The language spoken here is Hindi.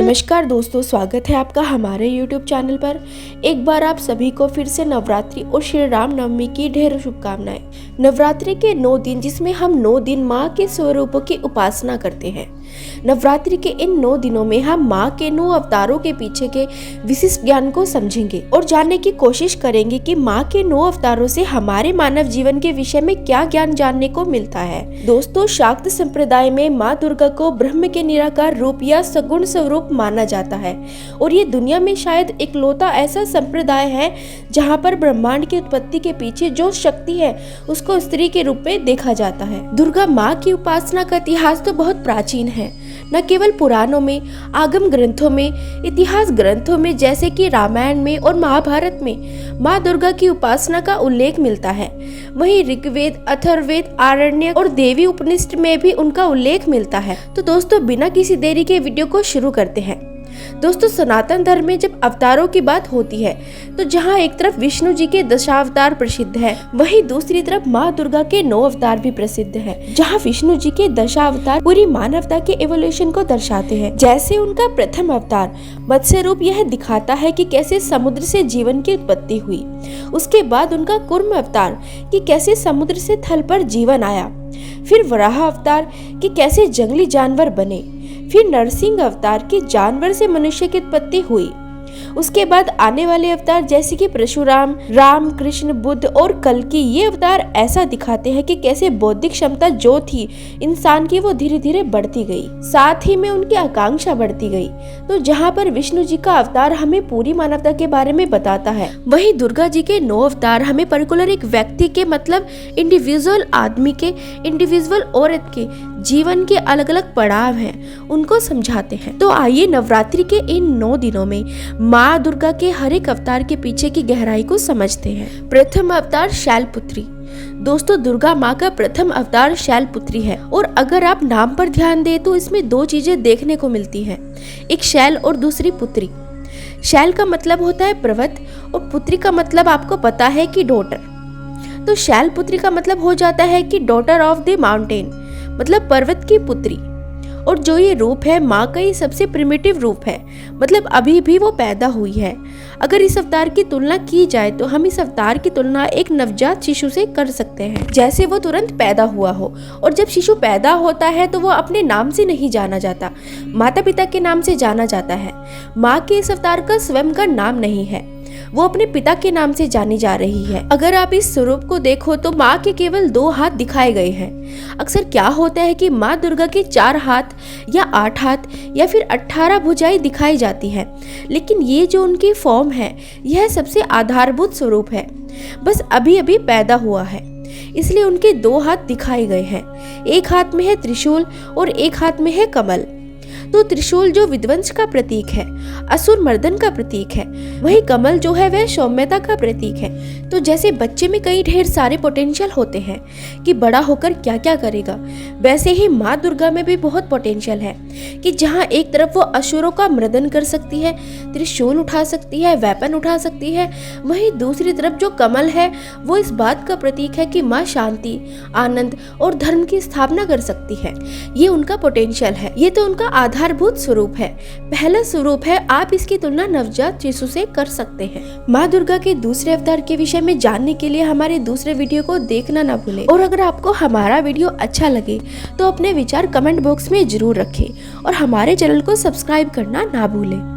नमस्कार दोस्तों, स्वागत है आपका हमारे YouTube चैनल पर। एक बार आप सभी को फिर से नवरात्रि और श्री राम नवमी की ढेरों शुभकामनाएं। नवरात्रि के 9 दिन, जिसमें हम 9 दिन माँ के स्वरूपों की उपासना करते हैं। नवरात्रि के इन 9 दिनों में हम माँ के 9 अवतारों के पीछे के विशिष्ट ज्ञान को समझेंगे और जानने की कोशिश करेंगे कि माँ के 9 अवतारों से हमारे मानव जीवन के विषय में क्या ज्ञान जानने को मिलता है। दोस्तों, शाक्त संप्रदाय में माँ दुर्गा को ब्रह्म के निराकार रूप या सगुण स्वरूप माना जाता है और ये दुनिया में शायद इकलौता ऐसा संप्रदाय है जहाँ पर ब्रह्मांड की उत्पत्ति के पीछे जो शक्ति है उसको स्त्री के रूप में देखा जाता है। दुर्गा माँ की उपासना का इतिहास तो बहुत प्राचीन है। न केवल पुराणों में, आगम ग्रंथों में, इतिहास ग्रंथों में जैसे कि रामायण में और महाभारत में माँ दुर्गा की उपासना का उल्लेख मिलता है, वहीं ऋग्वेद, अथर्ववेद, आरण्यक और देवी उपनिषद में भी उनका उल्लेख मिलता है। तो दोस्तों, बिना किसी देरी के वीडियो को शुरू करते हैं। दोस्तों, सनातन धर्म में जब अवतारों की बात होती है तो जहाँ एक तरफ विष्णु जी के दशावतार प्रसिद्ध है, वहीं दूसरी तरफ माँ दुर्गा के 9 अवतार भी प्रसिद्ध है। जहाँ विष्णु जी के दशावतार पूरी मानवता के एवोल्यूशन को दर्शाते हैं। जैसे उनका प्रथम अवतार मत्स्य रूप यह दिखाता है कि कैसे समुद्र से जीवन की उत्पत्ति हुई। उसके बाद उनका कूर्म अवतार कि कैसे समुद्र से थल पर जीवन आया। फिर वराह अवतार कि कैसे जंगली जानवर बने। फिर नरसिंह अवतार की जानवर से मनुष्य की उत्पत्ति हुई। उसके बाद आने वाले अवतार जैसे कि परशुराम, राम, कृष्ण, बुद्ध और कल्कि, ये अवतार ऐसा दिखाते हैं कि कैसे बौद्धिक क्षमता जो थी इंसान की वो धीरे धीरे बढ़ती गई, साथ ही में उनकी आकांक्षा बढ़ती गई। तो जहाँ पर विष्णु जी का अवतार हमें पूरी मानवता के बारे में बताता है, वहीं दुर्गा जी के 9 अवतार हमें पर्टिकुलर एक व्यक्ति के मतलब इंडिविजुअल आदमी के, इंडिविजुअल औरत के जीवन के अलग अलग पड़ाव हैं, उनको समझाते हैं। तो आइए नवरात्रि के इन 9 दिनों में माँ दुर्गा के हर एक अवतार के पीछे की गहराई को समझते हैं। प्रथम अवतार शैलपुत्री। दोस्तों, दुर्गा माँ का प्रथम अवतार शैलपुत्री है और अगर आप नाम पर ध्यान दें तो इसमें 2 चीजें देखने को मिलती हैं, एक शैल और दूसरी पुत्री। शैल का मतलब होता है पर्वत और पुत्री का मतलब आपको पता है कि डॉटर। तो शैलपुत्री का मतलब हो जाता है कि डॉटर ऑफ द माउंटेन, मतलब पर्वत की पुत्री। और जो ये रूप है माँ का, ये सबसे प्रिमिटिव रूप है, मतलब अभी भी वो पैदा हुई है। अगर इस अवतार की तुलना की जाए तो हम इस अवतार की तुलना एक नवजात शिशु से कर सकते हैं, जैसे वो तुरंत पैदा हुआ हो। और जब शिशु पैदा होता है तो वो अपने नाम से नहीं जाना जाता, माता पिता के नाम से जाना जाता है। माँ के इस अवतार का स्वयं का नाम नहीं है, वो अपने पिता के नाम से जानी जा रही है। अगर आप इस स्वरूप को देखो तो माँ के केवल 2 हाथ दिखाए गए हैं। अक्सर क्या होता है कि माँ दुर्गा के 4 हाथ या 8 हाथ या फिर 18 भुजाएं दिखाई जाती है, लेकिन ये जो उनकी फॉर्म है यह सबसे आधारभूत स्वरूप है, बस अभी अभी पैदा हुआ है, इसलिए उनके 2 हाथ दिखाए गए हैं। एक हाथ में है त्रिशूल और एक हाथ में है कमल। तो त्रिशूल जो विध्वंस का प्रतीक है, असुर मर्दन का प्रतीक है, वही कमल जो है वह सौम्यता का प्रतीक है। तो जैसे बच्चे में कई ढेर सारे पोटेंशियल होते हैं कि बड़ा होकर क्या क्या करेगा, वैसे ही माँ दुर्गा में भी बहुत पोटेंशियल है कि जहाँ एक तरफ वो असुरों का मर्दन कर सकती है, त्रिशूल उठा सकती है, वेपन उठा सकती है, वहीं दूसरी तरफ जो कमल है वो इस बात का प्रतीक है कि माँ शांति, आनंद और धर्म की स्थापना कर सकती है। ये उनका पोटेंशियल है, ये तो उनका आधारभूत स्वरूप है, पहला स्वरूप है। आप इसकी तुलना नवजात शिशु से कर सकते हैं। माँ दुर्गा के दूसरे अवतार के विषय में जानने के लिए हमारे दूसरे वीडियो को देखना ना भूलें। और अगर आपको हमारा वीडियो अच्छा लगे तो अपने विचार कमेंट बॉक्स में जरूर रखें और हमारे चैनल को सब्सक्राइब करना ना भूलें।